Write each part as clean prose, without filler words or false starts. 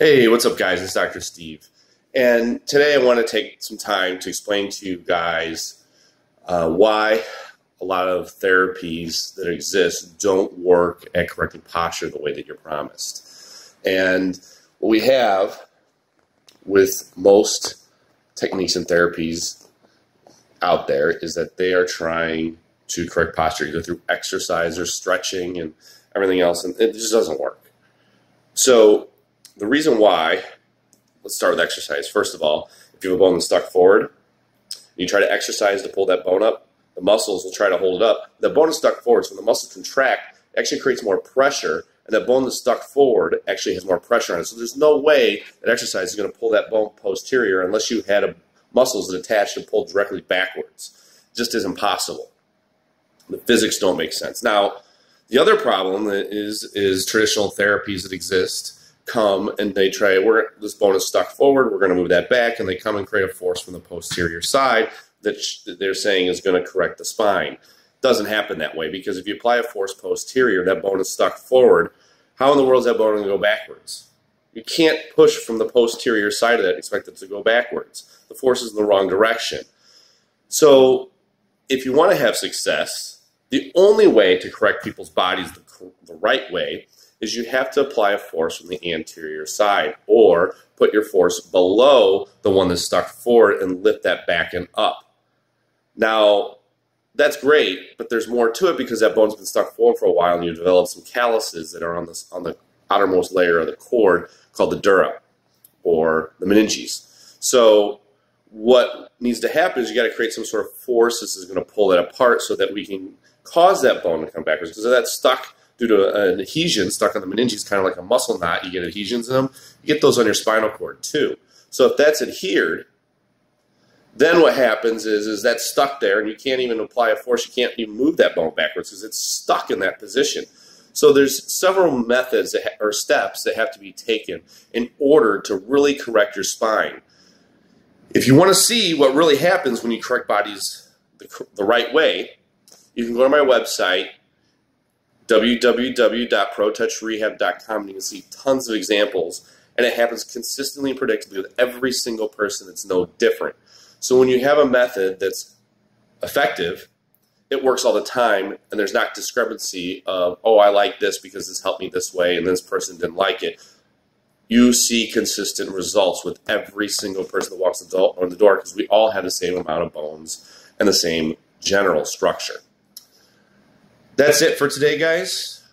Hey, what's up, guys? It's Dr. Steve. And today I want to take some time to explain to you guys why a lot of therapies that exist don't work at correcting posture the way that you're promised. And what we have with most techniques and therapies out there is that they are trying to correct posture either through exercise or stretching and everything else, and it just doesn't work. So the reason why, let's start with exercise. First of all, if you have a bone that's stuck forward, and you try to exercise to pull that bone up, the muscles will try to hold it up. The bone is stuck forward, so when the muscles contract, it actually creates more pressure, and that bone that's stuck forward actually has more pressure on it. So there's no way that exercise is going to pull that bone posterior unless you had muscles that attached and pulled directly backwards. It just isn't possible. The physics don't make sense. Now, the other problem is traditional therapies that exist come and they try, this bone is stuck forward, we're going to move that back, and they come and create a force from the posterior side that they're saying is going to correct the spine. It doesn't happen that way, because if you apply a force posterior, that bone is stuck forward. How in the world is that bone going to go backwards? You can't push from the posterior side of that and expect it to go backwards. The force is in the wrong direction. So if you want to have success, the only way to correct people's bodies the right way is you have to apply a force from the anterior side, or put your force below the one that's stuck forward and lift that back and up. Now, that's great, but there's more to it, because that bone's been stuck forward for a while and you develop some calluses that are on the outermost layer of the cord called the dura, or the meninges. So what needs to happen is you got to create some sort of force. This is going to pull that apart so that we can cause that bone to come backwards, because if that's stuck due to an adhesion stuck on the meninges, kind of like a muscle knot, you get adhesions in them. You get those on your spinal cord too. So if that's adhered, then what happens is that's stuck there, and you can't even apply a force. You can't even move that bone backwards because it's stuck in that position. So there's several methods or steps that have to be taken in order to really correct your spine. If you want to see what really happens when you correct bodies the right way, you can go to my website, www.protouchrehab.com, and you can see tons of examples, and it happens consistently and predictably with every single person. It's no different. So when you have a method that's effective, it works all the time, and there's not discrepancy of, oh, I like this because this helped me this way, and this person didn't like it. You see consistent results with every single person that walks on the door, because we all have the same amount of bones and the same general structure. That's it for today, guys.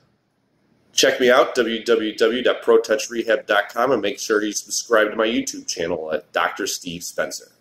Check me out, www.protouchrehab.com, and make sure you subscribe to my YouTube channel at Dr. Steve Spencer.